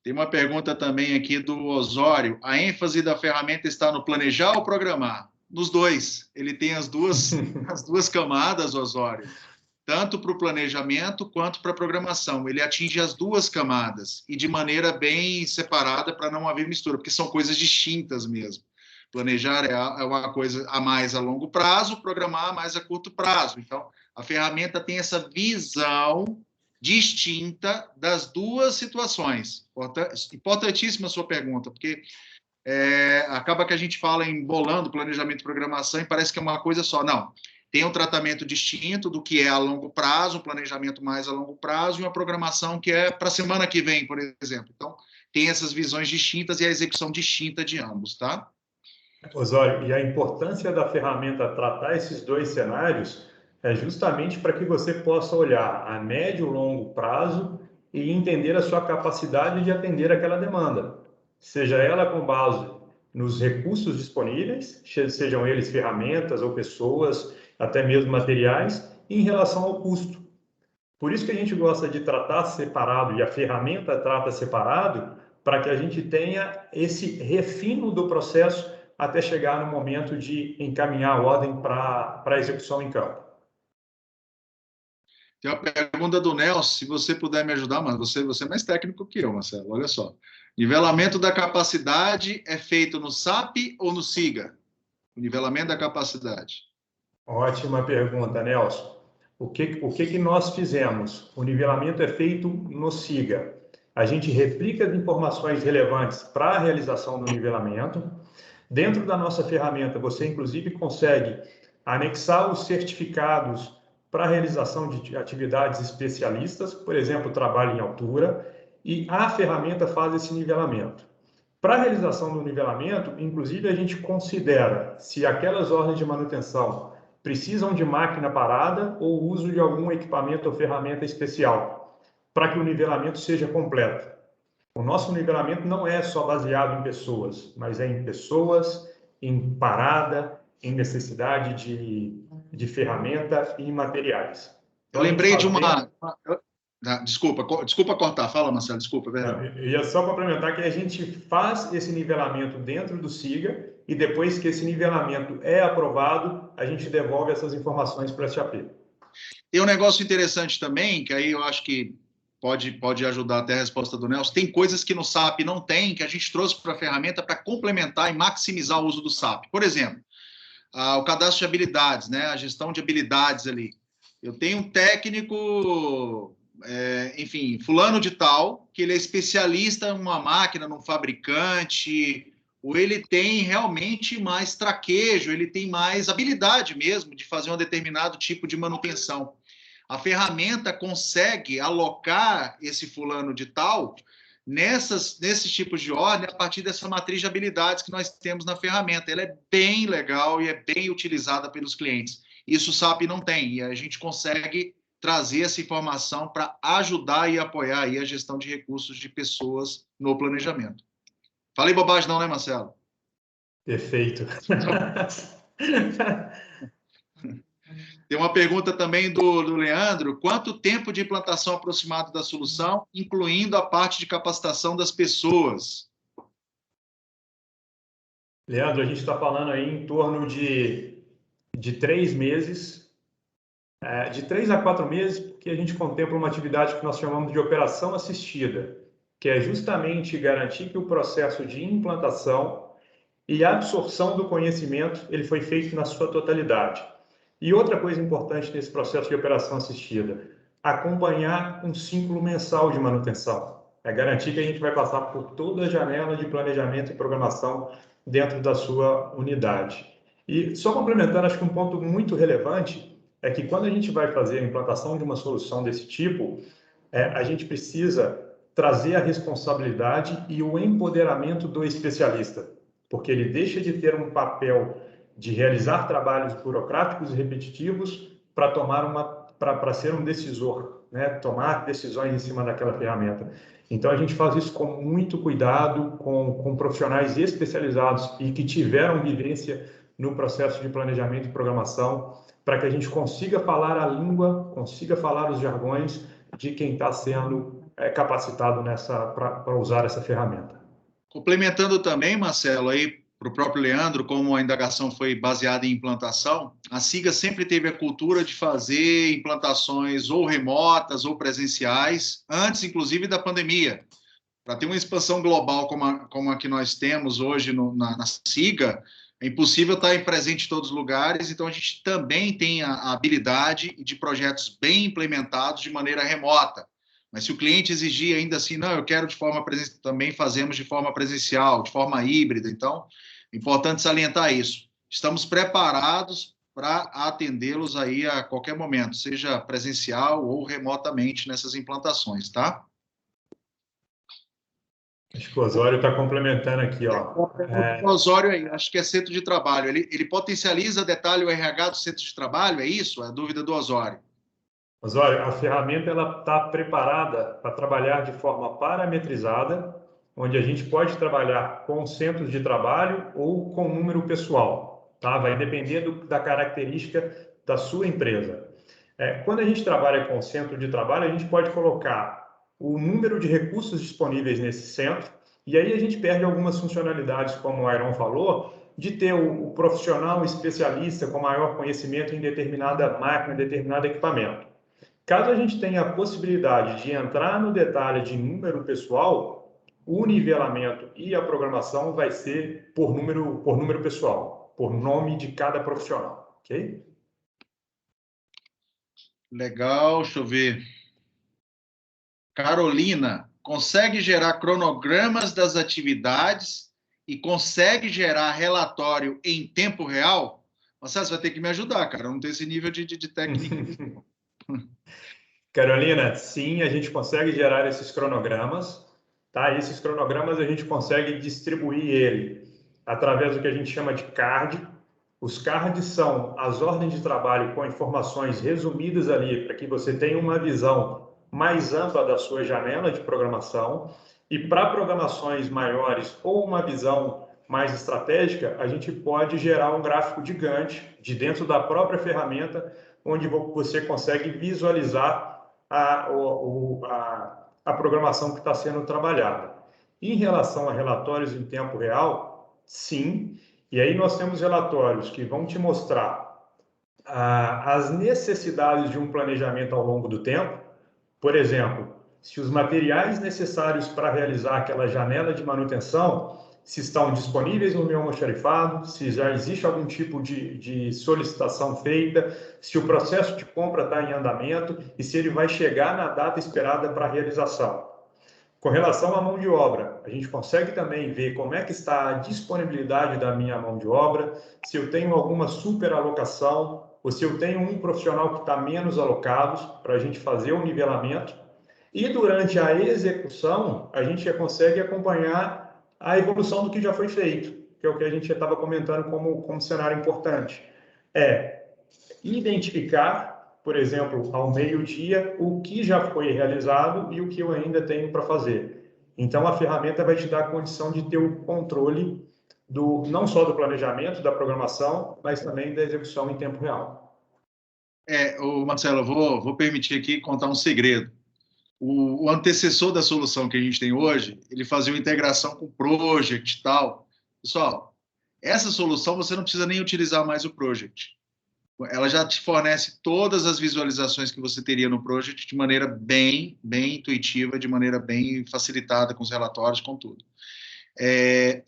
Tem uma pergunta também aqui do Osório. A ênfase da ferramenta está no planejar ou programar? Nos dois. Ele tem as duas camadas, Osório. Tanto para o planejamento quanto para a programação. Ele atinge as duas camadas e de maneira bem separada para não haver mistura, porque são coisas distintas mesmo. Planejar é uma coisa a mais a longo prazo, programar mais a curto prazo. Então, a ferramenta tem essa visão distinta das duas situações. Importantíssima a sua pergunta, porque acaba que a gente fala em bolando planejamento e programação e parece que é uma coisa só. Não, tem um tratamento distinto do que é a longo prazo, um planejamento mais a longo prazo e uma programação que é para a semana que vem, por exemplo. Então, tem essas visões distintas e a execução distinta de ambos, tá? Osório, e a importância da ferramenta tratar esses dois cenários é justamente para que você possa olhar a médio e longo prazo e entender a sua capacidade de atender aquela demanda, seja ela com base nos recursos disponíveis, sejam eles ferramentas ou pessoas, até mesmo materiais, em relação ao custo. Por isso que a gente gosta de tratar separado e a ferramenta trata separado, para que a gente tenha esse refino do processo até chegar no momento de encaminhar a ordem para a execução em campo. Tem uma pergunta do Nelson, se você puder me ajudar, mas você é mais técnico que eu, Marcelo, olha só. Nivelamento da capacidade é feito no SAP ou no SIGA? O nivelamento da capacidade. Ótima pergunta, Nelson. O que nós fizemos? O nivelamento é feito no SIGA. A gente replica as informações relevantes para a realização do nivelamento. Dentro da nossa ferramenta, você inclusive consegue anexar os certificados para a realização de atividades especialistas, por exemplo, trabalho em altura, e a ferramenta faz esse nivelamento. Para a realização do nivelamento, inclusive, a gente considera se aquelas ordens de manutenção precisam de máquina parada ou uso de algum equipamento ou ferramenta especial, para que o nivelamento seja completo. O nosso nivelamento não é só baseado em pessoas, mas é em pessoas, em parada, em necessidade de ferramenta e materiais. Eu Então, lembrei de uma... Desculpa cortar. Fala, Marcelo. Desculpa, perdão. Eu ia só complementar que a gente faz esse nivelamento dentro do SIGA e depois que esse nivelamento é aprovado, a gente devolve essas informações para a SAP. Tem um negócio interessante também, que aí eu acho que pode ajudar até a resposta do Nelson. Tem coisas que no SAP não tem, que a gente trouxe para a ferramenta para complementar e maximizar o uso do SAP. Por exemplo, o cadastro de habilidades, né? A gestão de habilidades ali. Eu tenho um técnico, enfim, fulano de tal, que ele é especialista em uma máquina, num fabricante, ou ele tem realmente mais traquejo, ele tem mais habilidade mesmo de fazer um determinado tipo de manutenção. A ferramenta consegue alocar esse fulano de tal nesses tipos de ordem a partir dessa matriz de habilidades que nós temos na ferramenta. Ela é bem legal e é bem utilizada pelos clientes. Isso o SAP não tem, e a gente consegue trazer essa informação para ajudar e apoiar aí a gestão de recursos de pessoas no planejamento. Falei bobagem não, né, Marcelo? Perfeito. Tem uma pergunta também do Leandro. Quanto tempo de implantação aproximado da solução, incluindo a parte de capacitação das pessoas? Leandro, a gente está falando aí em torno de 3 meses, de 3 a 4 meses, porque a gente contempla uma atividade que nós chamamos de operação assistida, que é justamente garantir que o processo de implantação e absorção do conhecimento ele foi feito na sua totalidade. E outra coisa importante nesse processo de operação assistida, acompanhar um ciclo mensal de manutenção. É garantir que a gente vai passar por toda a janela de planejamento e programação dentro da sua unidade. E só complementando, acho que um ponto muito relevante é que quando a gente vai fazer a implantação de uma solução desse tipo, a gente precisa trazer a responsabilidade e o empoderamento do especialista, porque ele deixa de ter um papel de realizar trabalhos burocráticos e repetitivos para ser um decisor, né? Tomar decisões em cima daquela ferramenta. Então, a gente faz isso com muito cuidado, com profissionais especializados e que tiveram vivência no processo de planejamento e programação, para que a gente consiga falar a língua, consiga falar os jargões de quem está sendo capacitado para usar essa ferramenta. Complementando também, Marcelo, aí para o próprio Leandro, como a indagação foi baseada em implantação, a SIGA sempre teve a cultura de fazer implantações ou remotas ou presenciais, antes, inclusive, da pandemia. Para ter uma expansão global como a que nós temos hoje na SIGA, é impossível estar presente em todos os lugares, então a gente também tem a habilidade de projetos bem implementados de maneira remota. Mas se o cliente exigir ainda assim, não, eu quero de forma presencial, também fazemos de forma presencial, de forma híbrida. Então, é importante salientar isso. Estamos preparados para atendê-los aí a qualquer momento, seja presencial ou remotamente nessas implantações, tá? Acho que o Osório está complementando aqui, ó. O Osório aí, acho que é centro de trabalho. Ele potencializa, detalhe o RH do centro de trabalho, é isso? É a dúvida do Osório. Osório, a ferramenta está preparada para trabalhar de forma parametrizada, onde a gente pode trabalhar com centros de trabalho ou com número pessoal, tá? Vai depender da característica da sua empresa. Quando a gente trabalha com centro de trabalho, a gente pode colocar o número de recursos disponíveis nesse centro, e aí a gente perde algumas funcionalidades, como o Iron falou, de ter o profissional especialista com maior conhecimento em determinada máquina, determinado equipamento. Caso a gente tenha a possibilidade de entrar no detalhe de número pessoal, o nivelamento e a programação vai ser por número pessoal, por nome de cada profissional, ok? Legal, deixa eu ver. Carolina, consegue gerar cronogramas das atividades e consegue gerar relatório em tempo real? Marcelo, você vai ter que me ajudar, cara. Eu não tenho esse nível de técnica. Carolina, sim, a gente consegue gerar esses cronogramas, tá? Esses cronogramas a gente consegue distribuir ele através do que a gente chama de card. Os cards são as ordens de trabalho com informações resumidas ali, para que você tenha uma visão mais ampla da sua janela de programação. E para programações maiores ou uma visão mais estratégica, a gente pode gerar um gráfico de Gantt de dentro da própria ferramenta, onde você consegue visualizar a programação que está sendo trabalhada. Em relação a relatórios em tempo real, sim. E aí nós temos relatórios que vão te mostrar as necessidades de um planejamento ao longo do tempo. Por exemplo, se os materiais necessários para realizar aquela janela de manutenção, se estão disponíveis no meu almoxarifado, se já existe algum tipo de solicitação feita, se o processo de compra está em andamento e se ele vai chegar na data esperada para a realização. Com relação à mão de obra, a gente consegue também ver como é que está a disponibilidade da minha mão de obra, se eu tenho alguma superalocação ou se eu tenho um profissional que está menos alocado para a gente fazer o nivelamento. E durante a execução, a gente já consegue acompanhar a evolução do que já foi feito, que é o que a gente já estava comentando como cenário importante. É identificar, por exemplo, ao meio-dia, o que já foi realizado e o que eu ainda tenho para fazer. Então, a ferramenta vai te dar a condição de ter o controle não só do planejamento, da programação, mas também da execução em tempo real. Marcelo, eu vou permitir aqui contar um segredo. O antecessor da solução que a gente tem hoje, ele fazia uma integração com o Project e tal. Pessoal, essa solução você não precisa nem utilizar mais o Project. Ela já te fornece todas as visualizações que você teria no Project de maneira bem intuitiva, de maneira bem facilitada, com os relatórios, com tudo.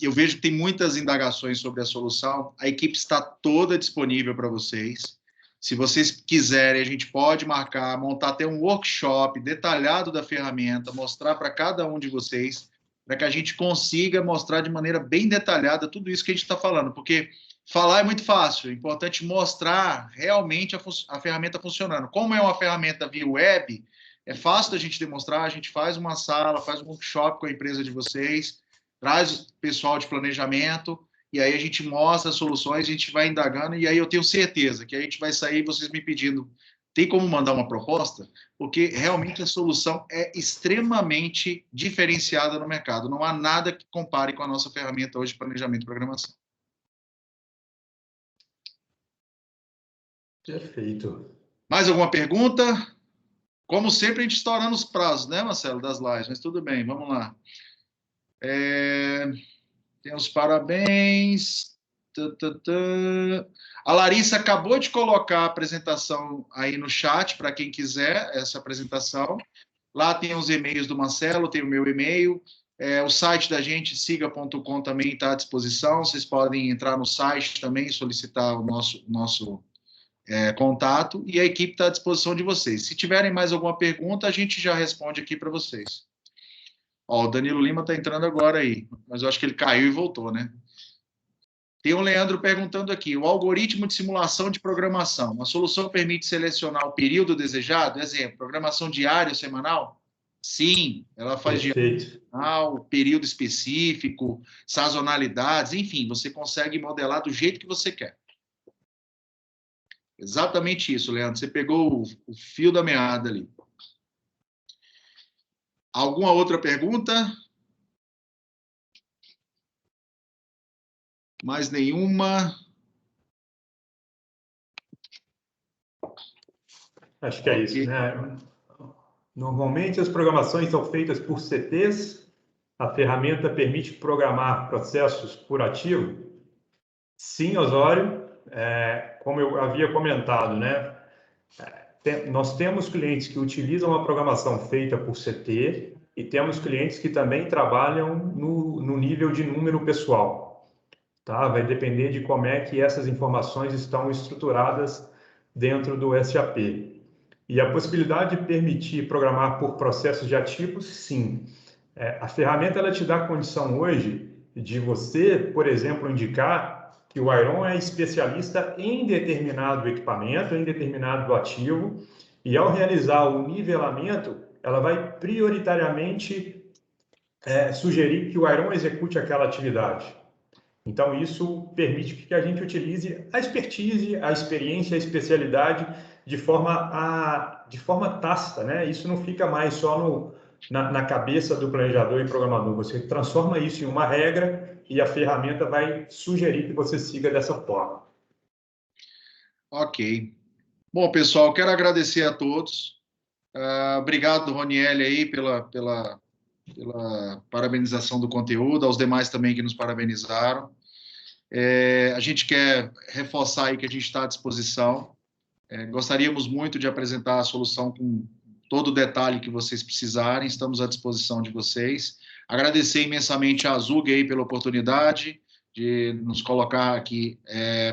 Eu vejo que tem muitas indagações sobre a solução. A equipe está toda disponível para vocês. Se vocês quiserem, a gente pode montar até um workshop detalhado da ferramenta, mostrar para cada um de vocês, para que a gente consiga mostrar de maneira bem detalhada tudo isso que a gente está falando, porque falar é muito fácil, é importante mostrar realmente a ferramenta funcionando. Como é uma ferramenta via web, é fácil da gente demonstrar, a gente faz uma sala, faz um workshop com a empresa de vocês, traz o pessoal de planejamento, e aí a gente mostra as soluções, a gente vai indagando, e aí eu tenho certeza que a gente vai sair vocês me pedindo, tem como mandar uma proposta? Porque realmente a solução é extremamente diferenciada no mercado. Não há nada que compare com a nossa ferramenta hoje de planejamento e programação. Perfeito. Mais alguma pergunta? Como sempre, a gente estourando os prazos, né, Marcelo, das lives, mas tudo bem, vamos lá. Tem os parabéns. A Larissa acabou de colocar a apresentação aí no chat, para quem quiser essa apresentação. Lá tem os e-mails do Marcelo, tem o meu e-mail. O site da gente, siga.com, também está à disposição. Vocês podem entrar no site também e solicitar o nosso contato, e a equipe está à disposição de vocês. Se tiverem mais alguma pergunta, a gente já responde aqui para vocês. O Danilo Lima está entrando agora aí, mas eu acho que ele caiu e voltou, né? Tem o Leandro perguntando aqui, o algoritmo de simulação de programação, a solução permite selecionar o período desejado? Exemplo, programação diária ou semanal? Sim, ela faz diário, período específico, sazonalidades, enfim, você consegue modelar do jeito que você quer. Exatamente isso, Leandro. Você pegou o fio da meada ali. Alguma outra pergunta? Mais nenhuma? Acho que é isso, né? Normalmente as programações são feitas por CTs. A ferramenta permite programar processos por ativo? Sim, Osório. Como eu havia comentado, né? Nós temos clientes que utilizam a programação feita por CT e temos clientes que também trabalham no nível de número pessoal. Tá? Vai depender de como é que essas informações estão estruturadas dentro do SAP. E a possibilidade de permitir programar por processos de ativos, sim. A ferramenta ela te dá a condição hoje de você, por exemplo, indicar que o Iron é especialista em determinado equipamento, em determinado ativo, e ao realizar o nivelamento, ela vai prioritariamente sugerir que o Iron execute aquela atividade. Então, isso permite que a gente utilize a expertise, a experiência, a especialidade de forma tácita, né? Isso não fica mais só na cabeça do planejador e programador. Você transforma isso em uma regra e a ferramenta vai sugerir que você siga dessa forma. Ok. Bom, pessoal, quero agradecer a todos. Obrigado, Ronieli, aí, pela parabenização do conteúdo, aos demais também que nos parabenizaram. A gente quer reforçar aí que a gente está à disposição. Gostaríamos muito de apresentar a solução com todo o detalhe que vocês precisarem, estamos à disposição de vocês. Agradecer imensamente a Azug aí pela oportunidade de nos colocar aqui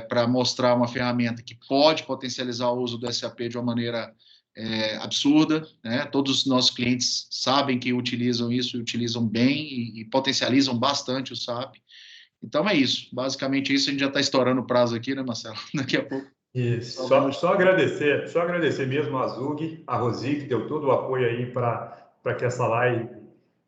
para mostrar uma ferramenta que pode potencializar o uso do SAP de uma maneira absurda, né? Todos os nossos clientes sabem que utilizam isso, utilizam bem e potencializam bastante o SAP. Então é isso, basicamente isso. A gente já está estourando o prazo aqui, né, Marcelo? Daqui a pouco. Isso. Só agradecer mesmo a Azug, a Rosi, que deu todo o apoio aí para que essa live,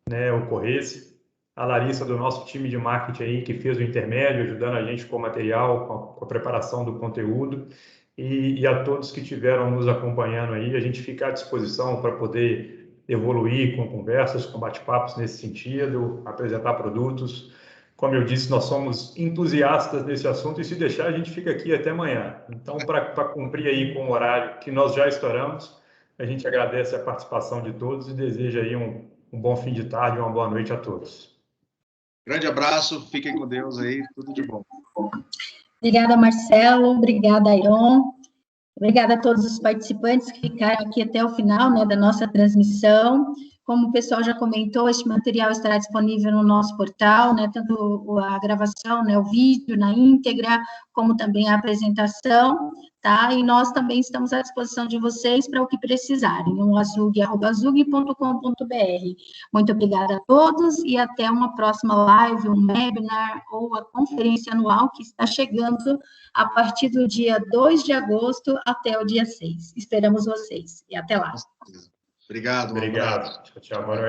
né, ocorresse. A Larissa, do nosso time de marketing aí, que fez o intermédio, ajudando a gente com o material, com a preparação do conteúdo. E a todos que estiveram nos acompanhando aí, a gente fica à disposição para poder evoluir com conversas, com bate-papos nesse sentido, apresentar produtos. Como eu disse, nós somos entusiastas nesse assunto e se deixar, a gente fica aqui até amanhã. Então, para cumprir aí com o horário que nós já estouramos, a gente agradece a participação de todos e deseja aí um bom fim de tarde e uma boa noite a todos. Grande abraço, fiquem com Deus aí, tudo de bom. Obrigada, Marcelo, obrigada, Iron. Obrigada a todos os participantes que ficaram aqui até o final, né, da nossa transmissão. Como o pessoal já comentou, este material estará disponível no nosso portal, né, tanto a gravação, né, o vídeo na íntegra, como também a apresentação, tá? E nós também estamos à disposição de vocês para o que precisarem, no azug@azug.com.br. Muito obrigada a todos e até uma próxima live, um webinar ou a conferência anual que está chegando a partir do dia 2 de agosto até o dia 6. Esperamos vocês e até lá. Obrigado. Obrigado. Tchau, boa noite.